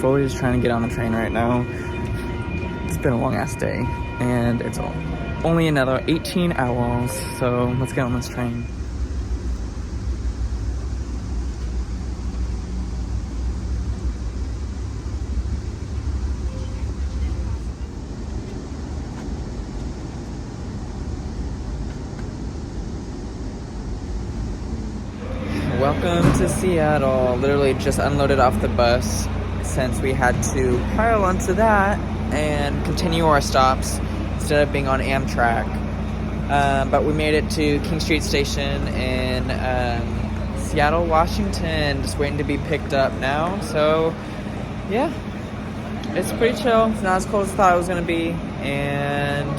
fully just trying to get on the train right now. It's been a long ass day, and it's only another 18 hours, so let's get on this train. Welcome to Seattle. Literally just unloaded off the bus since we had to pile onto that and continue our stops instead of being on Amtrak. But we made it to King Street Station in Seattle, Washington. Just waiting to be picked up now. So, yeah, it's pretty chill. It's not as cold as I thought it was going to be. And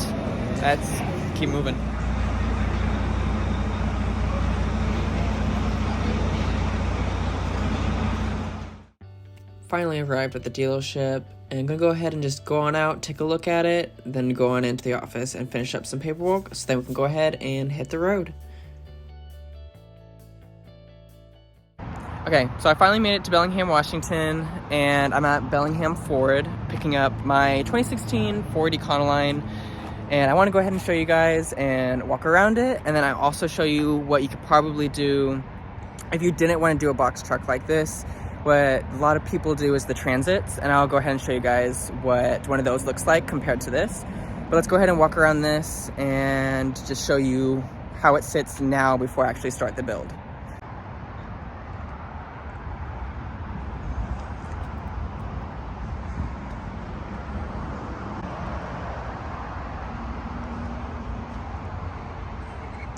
let's keep moving. Finally arrived at the dealership, and I'm gonna go ahead and just go on out, take a look at it, then go on into the office and finish up some paperwork so then we can go ahead and hit the road. Okay, so I finally made it to Bellingham, Washington, and I'm at Bellingham Ford picking up my 2016 Ford Econoline, and I want to go ahead and show you guys and walk around it, and then I also show you what you could probably do if you didn't want to do a box truck like this. What a lot of people do is the Transits, and I'll go ahead and show you guys what one of those looks like compared to this. But let's go ahead and walk around this and just show you how it sits now before I actually start the build.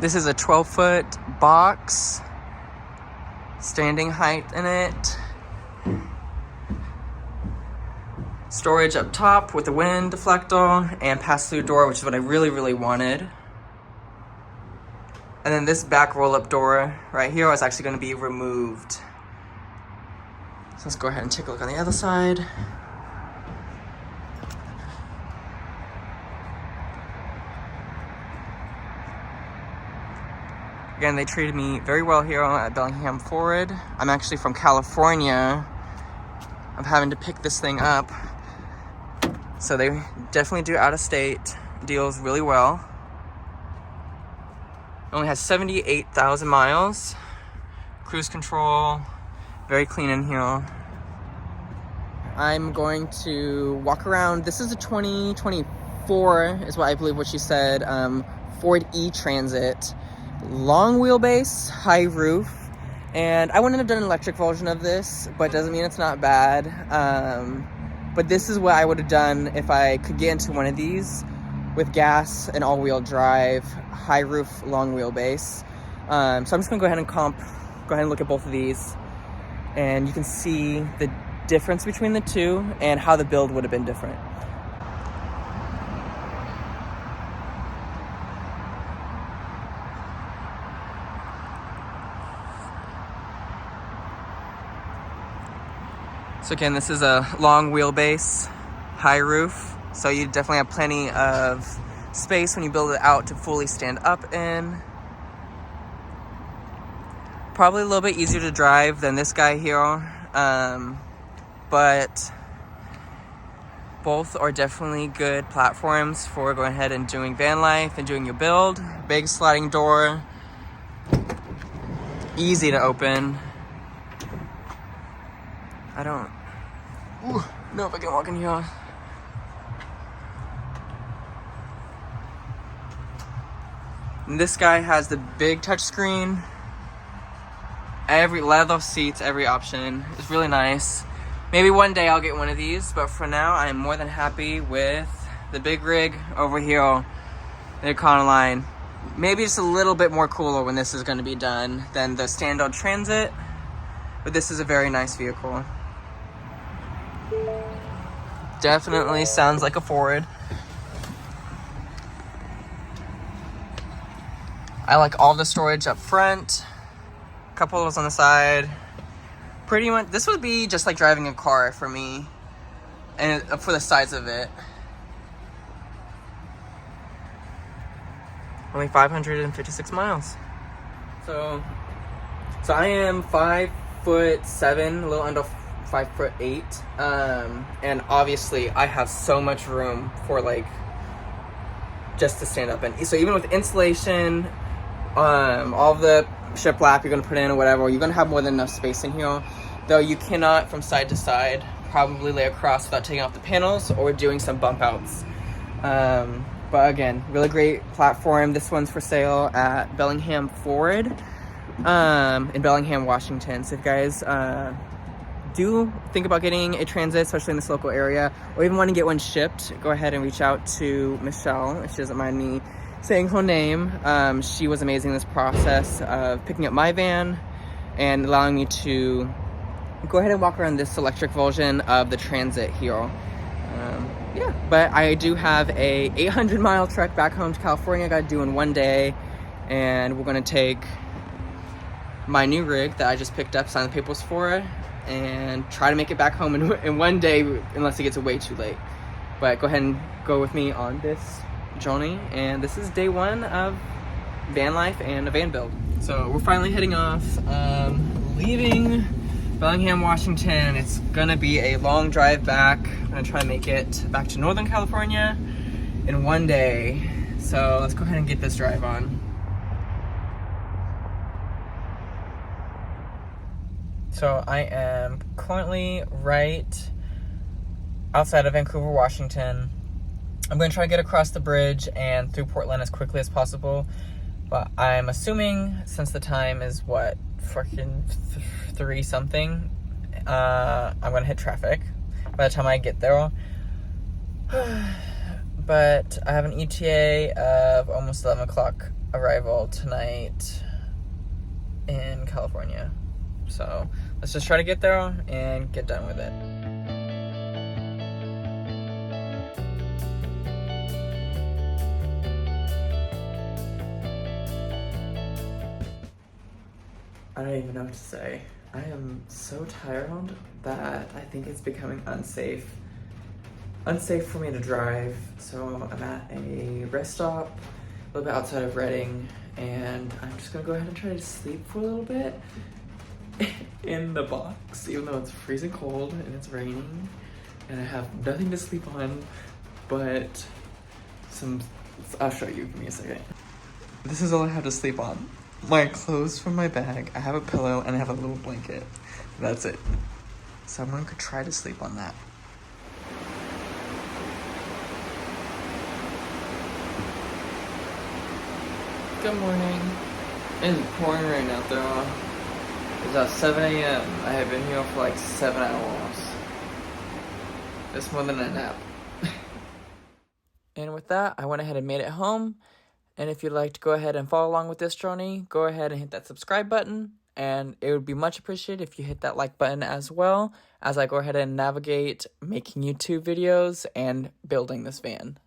This is a 12-foot box, standing height in it. Storage up top with the wind deflector and pass-through door, which is what I really wanted. And then this back roll-up door right here is actually going to be removed. So let's go ahead and take a look on the other side. Again, they treated me very well here at Bellingham Ford. I'm actually from California. I'm having to pick this thing up. So they definitely do out-of-state deals really well. It only has 78,000 miles. Cruise control, very clean in here. I'm going to walk around. This is a 2024, is what I believe what she said, Ford E-Transit. Long wheelbase, high roof. And I wouldn't have done an electric version of this, but doesn't mean it's not bad. But this is what I would have done if I could get into one of these with gas and all-wheel drive, high roof, long wheelbase. So I'm just gonna go ahead and look at both of these, and you can see the difference between the two and how the build would have been different. So again, this is a long wheelbase, high roof, so you definitely have plenty of space when you build it out to fully stand up in. Probably a little bit easier to drive than this guy here, but both are definitely good platforms for going ahead and doing van life and doing your build. Big sliding door, easy to open. I don't know if I can walk in here. And this guy has the big touchscreen. Every leather seats, every option. It's really nice. Maybe one day I'll get one of these, but for now I am more than happy with the big rig over here, the Econoline. Maybe just a little bit more cooler when this is going to be done than the standard Transit, but this is a very nice vehicle. Definitely sounds like a Ford. I like all the storage up front. A couple of those on the side. Pretty much, this would be just like driving a car for me, and for the size of it. Only 556 miles. So I am 5'7", a little under 5'8", and obviously I have so much room for like just to stand up. And so even with insulation, all the shiplap you're gonna put in or whatever, you're gonna have more than enough space in here. Though you cannot, from side to side, probably lay across without taking off the panels or doing some bump outs. But again, really great platform. This one's for sale at Bellingham Ford in Bellingham, Washington. So if you guys do think about getting a Transit, especially in this local area, or even want to get one shipped, go ahead and reach out to Michelle, if she doesn't mind me saying her name. She was amazing in this process of picking up my van and allowing me to go ahead and walk around this electric version of the Transit here. Yeah, but I do have a 800-mile trek back home to California I got to do in one day, and we're going to take my new rig that I just picked up, sign the papers for it, and try to make it back home in one day, unless it gets way too late. But go ahead and go with me on this journey, and this is day one of van life and a van build. So we're finally heading off, leaving Bellingham, Washington. It's gonna be a long drive back. I'm gonna try to make it back to Northern California in one day. So let's go ahead and get this drive on. So I am currently right outside of Vancouver, Washington. I'm gonna try to get across the bridge and through Portland as quickly as possible. But I'm assuming, since the time is what, freaking 3 something, I'm gonna hit traffic by the time I get there. But I have an ETA of almost 11 o'clock arrival tonight in California. So let's just try to get there and get done with it. I don't even know what to say. I am so tired that I think it's becoming unsafe for me to drive. So I'm at a rest stop a little bit outside of Reading, and I'm just gonna go ahead and try to sleep for a little bit in the box, even though it's freezing cold and it's raining and I have nothing to sleep on but I'll show you, give me a second. This is all I have to sleep on. My clothes from my bag, I have a pillow, and I have a little blanket. That's it. So I'm gonna try to sleep on that. Good morning. It's pouring rain out there. It's at 7 a.m. I have been here for like 7 hours. It's more than a nap. And with that, I went ahead and made it home. And if you'd like to go ahead and follow along with this journey, go ahead and hit that subscribe button. And it would be much appreciated if you hit that like button as well, as I go ahead and navigate making YouTube videos and building this van.